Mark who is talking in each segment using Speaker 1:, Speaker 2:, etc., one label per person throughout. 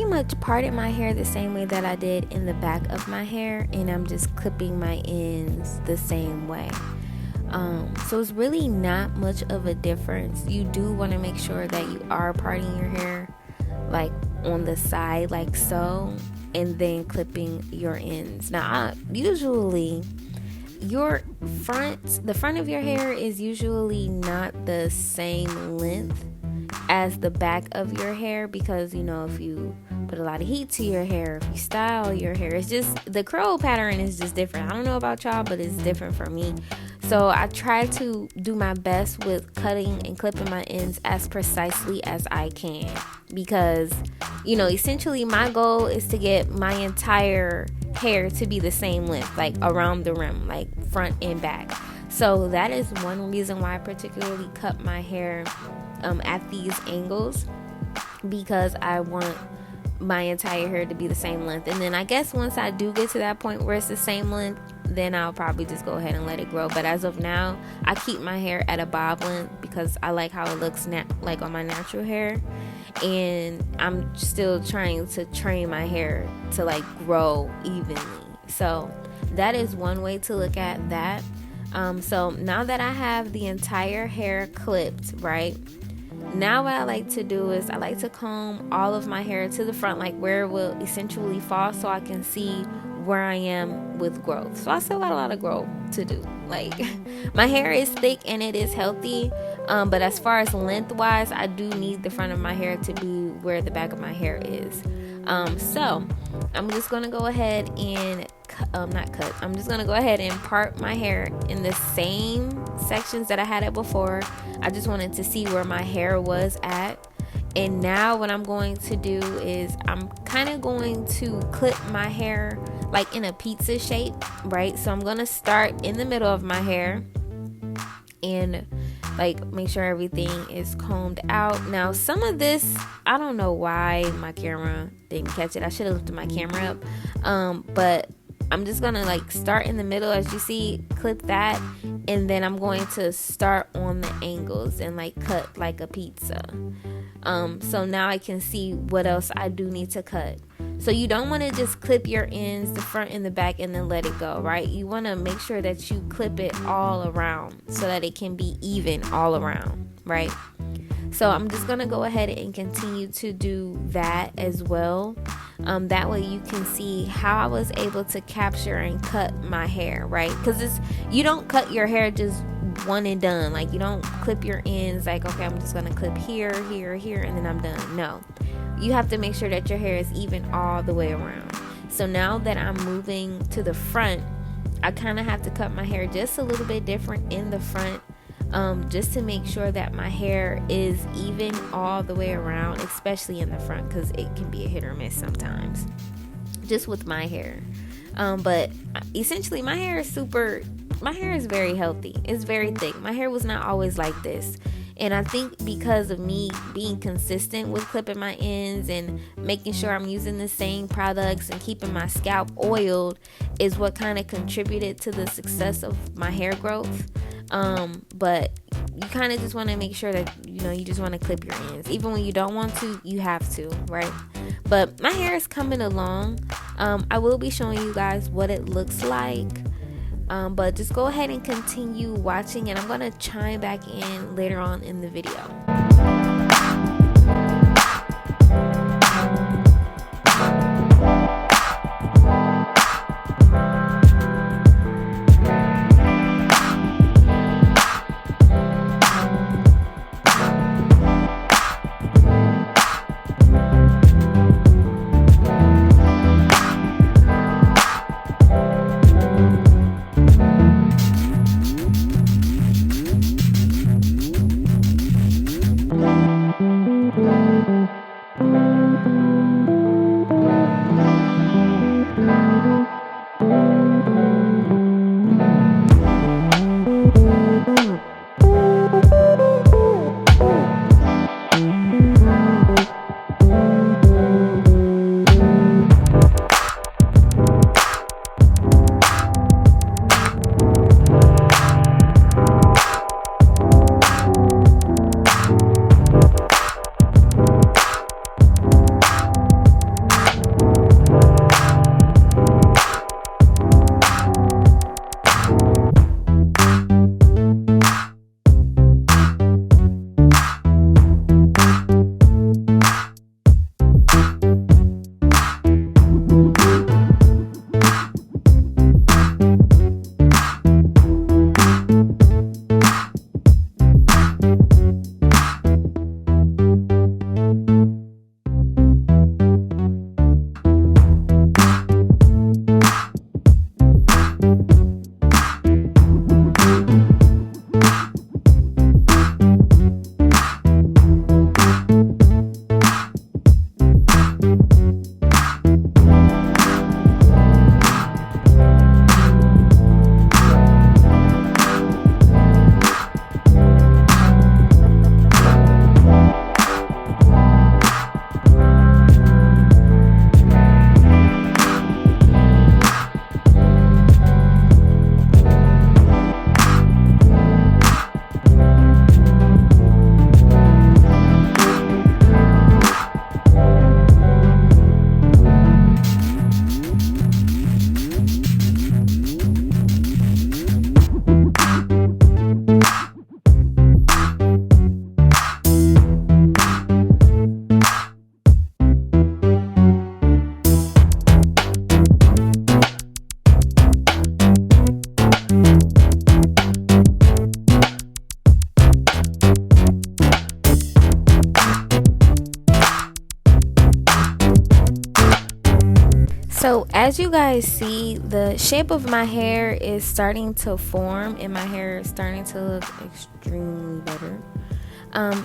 Speaker 1: pretty much parted my hair the same way that I did in the back of my hair, and I'm just clipping my ends the same way. So it's really not much of a difference. You do want to make sure that you are parting your hair like on the side like so, and then clipping your ends. Now usually the front of your hair is usually not the same length as the back of your hair, because if you put a lot of heat to your hair, if you style your hair, it's just the curl pattern is just different. I don't know about y'all, but it's different for me. So I try to do my best with cutting and clipping my ends as precisely as I can, because essentially my goal is to get my entire hair to be the same length, like around the rim, like front and back. So that is one reason why I particularly cut my hair at these angles, because I want my entire hair to be the same length. And then I guess once I do get to that point where it's the same length, then I'll probably just go ahead and let it grow. But as of now, I keep my hair at a bob length because I like how it looks like on my natural hair, and I'm still trying to train my hair to like grow evenly. So that is one way to look at that. So now that I have the entire hair clipped, right, now what I like to do is I like to comb all of my hair to the front, like where it will essentially fall, so I can see where I am with growth. So I still got a lot of growth to do. Like my hair is thick and it is healthy, but as far as lengthwise, I do need the front of my hair to be where the back of my hair is. So I'm just gonna go ahead and I'm just gonna go ahead and part my hair in the same sections that I had it before. I just wanted to see where my hair was at. And now what I'm going to do is I'm kind of going to clip my hair like in a pizza shape, right? So I'm going to start in the middle of my hair and like make sure everything is combed out. Now some of this, I don't know why my camera didn't catch it. I should have lifted my camera up. But I'm just going to like start in the middle, as you see, clip that, and then I'm going to start on the angles and like cut like a pizza. So now I can see what else I do need to cut. So you don't want to just clip your ends, the front and the back, and then let it go, right? You want to make sure that you clip it all around so that it can be even all around, right? So I'm just going to go ahead and continue to do that as well. That way you can see how I was able to capture and cut my hair, right? Because you don't cut your hair just one and done. Like you don't clip your ends like, okay, I'm just going to clip here, here, here, and then I'm done. No. You have to make sure that your hair is even all the way around. So now that I'm moving to the front, I kind of have to cut my hair just a little bit different in the front, just to make sure that my hair is even all the way around, especially in the front, because it can be a hit or miss sometimes just with my hair. But essentially my hair is very healthy. It's very thick. My hair was not always like this. And I think because of me being consistent with clipping my ends and making sure I'm using the same products and keeping my scalp oiled is what kind of contributed to the success of my hair growth. But you kind of just want to make sure that, you just want to clip your ends. Even when you don't want to, you have to, right? But my hair is coming along. I will be showing you guys what it looks like. But just go ahead and continue watching, and I'm going to chime back in later on in the video. So as you guys see, the shape of my hair is starting to form and my hair is starting to look extremely better.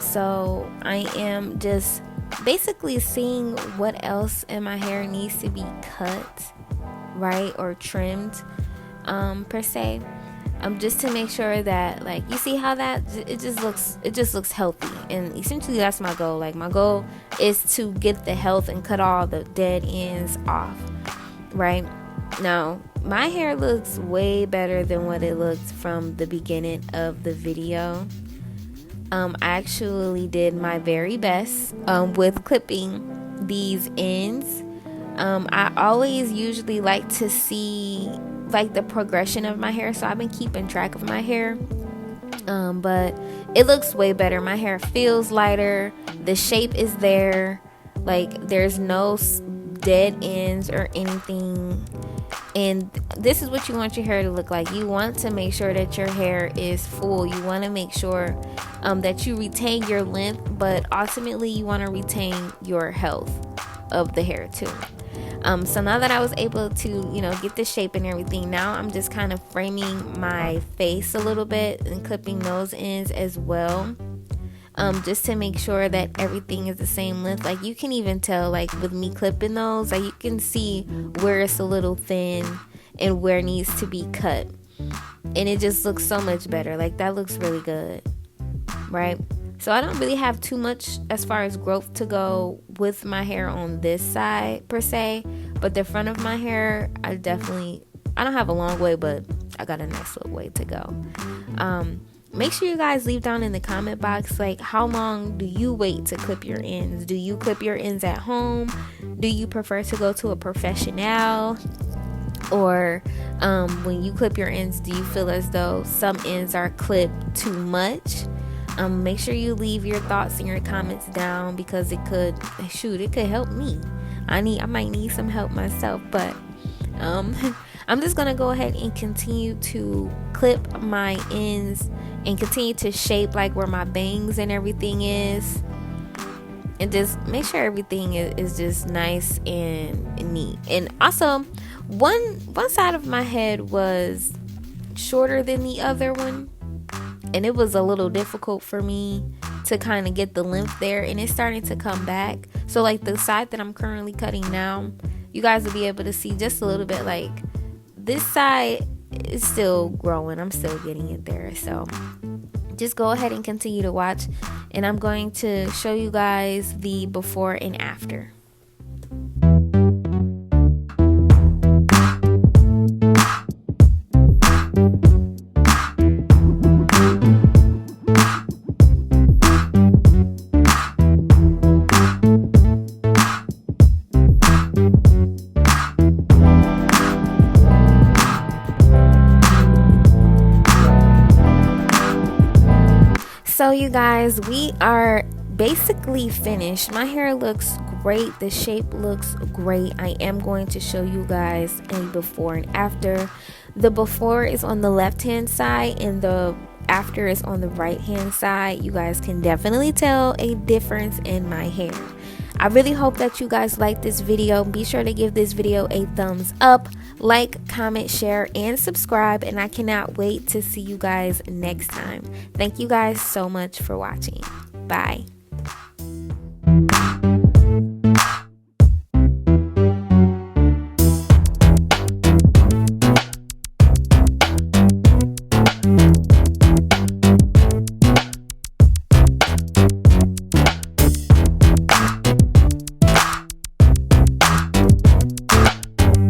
Speaker 1: So I am just basically seeing what else in my hair needs to be cut, right, or trimmed, per se. Just to make sure that, like, you see how that it just looks healthy, and essentially that's my goal. Like, my goal is to get the health and cut all the dead ends off. Right now, my hair looks way better than what it looked from the beginning of the video. I actually did my very best with clipping these ends. I always usually like to see like the progression of my hair, so I've been keeping track of my hair, but it looks way better. My hair feels lighter, the shape is there, like there's no dead ends or anything. And this is what you want your hair to look like. You want to make sure that your hair is full. You want to make sure that you retain your length, but ultimately you want to retain your health of the hair too. So now that I was able to, get the shape and everything, now I'm just kind of framing my face a little bit and clipping those ends as well. Just to make sure that everything is the same length. Like, you can even tell, like, with me clipping those, like, you can see where it's a little thin and where it needs to be cut. And it just looks so much better. Like, that looks really good, right? So I don't really have too much as far as growth to go with my hair on this side per se, but the front of my hair, I don't have a long way, but I got a nice little way to go. Make sure you guys leave down in the comment box, like, how long do you wait to clip your ends? Do you clip your ends at home? Do you prefer to go to a professional? Or when you clip your ends, do you feel as though some ends are clipped too much? Make sure you leave your thoughts and your comments down, because it could help me. I might need some help myself, but I'm just gonna go ahead and continue to clip my ends and continue to shape like where my bangs and everything is, and just make sure everything is just nice and neat. And also, one side of my head was shorter than the other one, and it was a little difficult for me to kind of get the length there, and it's starting to come back. So like the side that I'm currently cutting now, you guys will be able to see just a little bit, like this side is still growing. I'm still getting it there. So just go ahead and continue to watch, and I'm going to show you guys the before and after. So you guys, we are basically finished. My hair looks great. The shape looks great. I am going to show you guys a before and after. The before is on the left hand side and the after is on the right hand side. You guys can definitely tell a difference in my hair. I really hope that you guys like this video. Be sure to give this video a thumbs up, like, comment, share, and subscribe. And I cannot wait to see you guys next time. Thank you guys so much for watching. Bye.